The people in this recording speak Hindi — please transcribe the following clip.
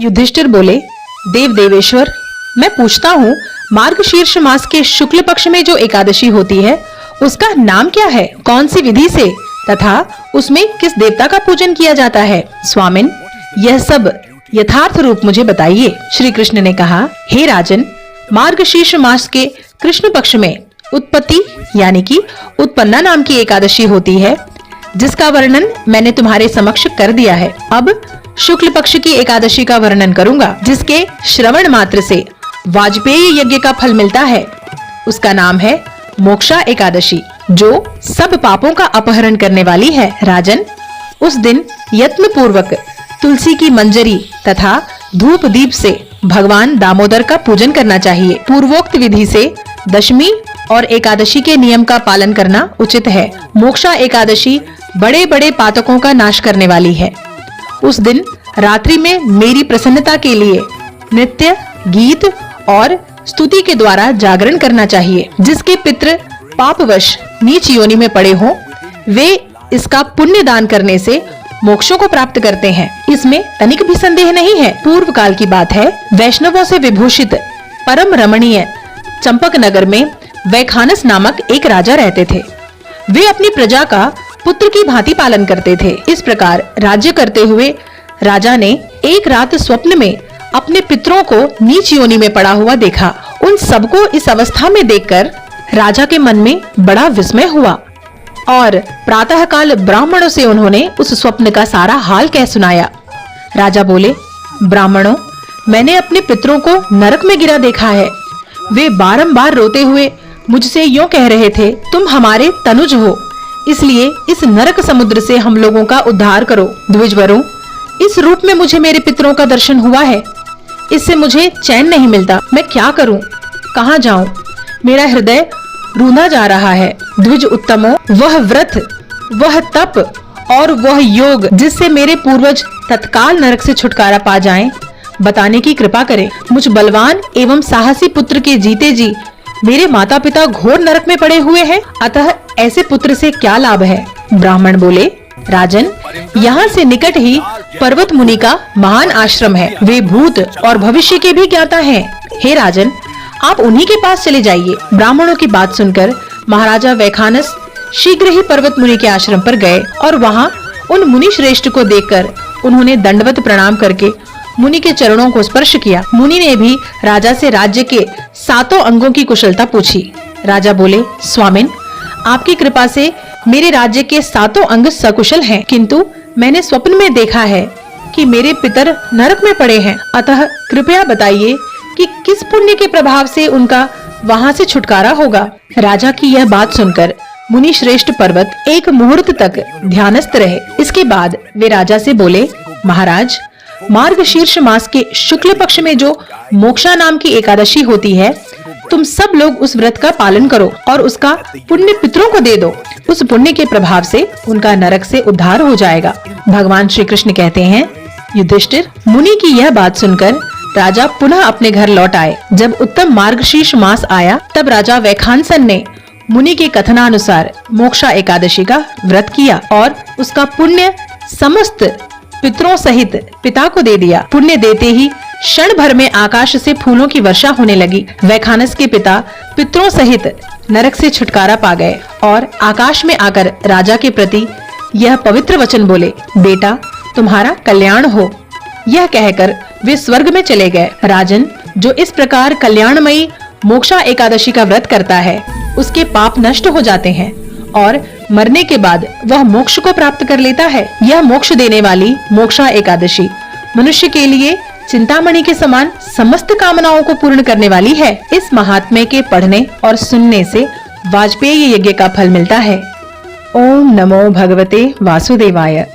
युधिष्ठिर बोले, देव देवेश्वर, मैं पूछता हूँ, मार्गशीर्ष मास के शुक्ल पक्ष में जो एकादशी होती है उसका नाम क्या है? कौन सी विधि से तथा उसमें किस देवता का पूजन किया जाता है? स्वामिन, यह सब यथार्थ रूप मुझे बताइए। श्री कृष्ण ने कहा, हे राजन, मार्गशीर्ष मास के कृष्ण पक्ष में उत्पत्ति यानी कि उत्पन्ना नाम की एकादशी होती है, जिसका वर्णन मैंने तुम्हारे समक्ष कर दिया है। अब शुक्ल पक्ष की एकादशी का वर्णन करूंगा, जिसके श्रवण मात्र से वाजपेयी यज्ञ का फल मिलता है। उसका नाम है मोक्षा एकादशी, जो सब पापों का अपहरण करने वाली है। राजन, उस दिन यत्न पूर्वक तुलसी की मंजरी तथा धूप दीप से भगवान दामोदर का पूजन करना चाहिए। पूर्वोक्त विधि से दशमी और एकादशी के नियम का पालन करना उचित है। मोक्षा एकादशी बड़े बड़े पातकों का नाश करने वाली है। उस दिन रात्रि में मेरी प्रसन्नता के लिए नृत्य, गीत और स्तुति के द्वारा जागरण करना चाहिए। जिसके पितृ पापवश नीच योनि में पड़े हों, वे इसका पुण्य दान करने से मोक्षों को प्राप्त करते हैं। इसमें तनिक भी संदेह नहीं है। पूर्व काल की बात है। वैष्णवों से विभूषित परम रमणीय चंपक नगर में वैखानस नामक एक राजा रहते थे। वे अपनी प्रजा का पुत्र की भांति पालन करते थे। इस प्रकार राज्य करते हुए राजा ने एक रात स्वप्न में अपने पितरों को नीच योनि में पड़ा हुआ देखा। उन सबको इस अवस्था में देखकर राजा के मन में बड़ा विस्मय हुआ और प्रातःकाल ब्राह्मणों से उन्होंने उस स्वप्न का सारा हाल कह सुनाया। राजा बोले, ब्राह्मणों, मैंने अपने पितरों को नरक में गिरा देखा है। वे बारंबार रोते हुए मुझसे यूं कह रहे थे, तुम हमारे तनुज हो, इसलिए इस नरक समुद्र से हम लोगों का उद्धार करो। द्विजवरों, इस रूप में मुझे मेरे पितरों का दर्शन हुआ है। इससे मुझे चैन नहीं मिलता। मैं क्या करूं? कहां जाऊं? मेरा हृदय रूंधा जा रहा है। द्विज उत्तमों, वह व्रत, वह तप और वह योग जिससे मेरे पूर्वज तत्काल नरक से छुटकारा पा जाएं, बताने की कृपा करें। मुझ बलवान एवं साहसी पुत्र के जीते जी मेरे माता पिता घोर नरक में पड़े हुए हैं, अतः ऐसे पुत्र से क्या लाभ है? ब्राह्मण बोले, राजन, यहाँ से निकट ही पर्वत मुनि का महान आश्रम है। वे भूत और भविष्य के भी ज्ञाता हैं। हे राजन, आप उन्हीं के पास चले जाइए। ब्राह्मणों की बात सुनकर महाराजा वैखानस शीघ्र ही पर्वत मुनि के आश्रम पर गए और वहाँ उन मुनि श्रेष्ठ को देखकर उन्होंने दंडवत प्रणाम करके मुनि के चरणों को स्पर्श किया। मुनि ने भी राजा से राज्य के 7 अंगों की कुशलता पूछी। राजा बोले, स्वामिन, आपकी कृपा से मेरे राज्य के 7 अंग सकुशल हैं, किंतु मैंने स्वप्न में देखा है कि मेरे पितर नरक में पड़े हैं। अतः कृपया बताइए कि किस पुण्य के प्रभाव से उनका वहां से छुटकारा होगा। राजा की यह बात सुनकर मुनि श्रेष्ठ पर्वत एक मुहूर्त तक ध्यानस्थ रहे। इसके बाद वे राजा से बोले, महाराज, मार्गशीर्ष मास के शुक्ल पक्ष में जो मोक्षा नाम की एकादशी होती है, तुम सब लोग उस व्रत का पालन करो और उसका पुण्य पितरों को दे दो। उस पुण्य के प्रभाव से उनका नरक से उद्धार हो जाएगा। भगवान श्री कृष्ण कहते हैं, युधिष्ठिर, मुनि की यह बात सुनकर राजा पुनः अपने घर लौट आए। जब उत्तम मार्गशीर्ष मास आया, तब राजा वैखानसन ने मुनि के कथनानुसार मोक्षा एकादशी का व्रत किया और उसका पुण्य समस्त पितरों सहित पिता को दे दिया। पुण्य देते ही क्षण भर में आकाश से फूलों की वर्षा होने लगी। वैखानस के पिता पितरों सहित नरक से छुटकारा पा गए और आकाश में आकर राजा के प्रति यह पवित्र वचन बोले, बेटा, तुम्हारा कल्याण हो। यह कहकर वे स्वर्ग में चले गए। राजन, जो इस प्रकार कल्याणमयी मोक्षा एकादशी का व्रत करता है, उसके पाप नष्ट हो जाते हैं और मरने के बाद वह मोक्ष को प्राप्त कर लेता है। यह मोक्ष देने वाली मोक्षा एकादशी मनुष्य के लिए चिंतामणि के समान समस्त कामनाओं को पूर्ण करने वाली है। इस महात्म्य के पढ़ने और सुनने से वाजपेयी यज्ञ का फल मिलता है। ओम नमो भगवते वासुदेवाय।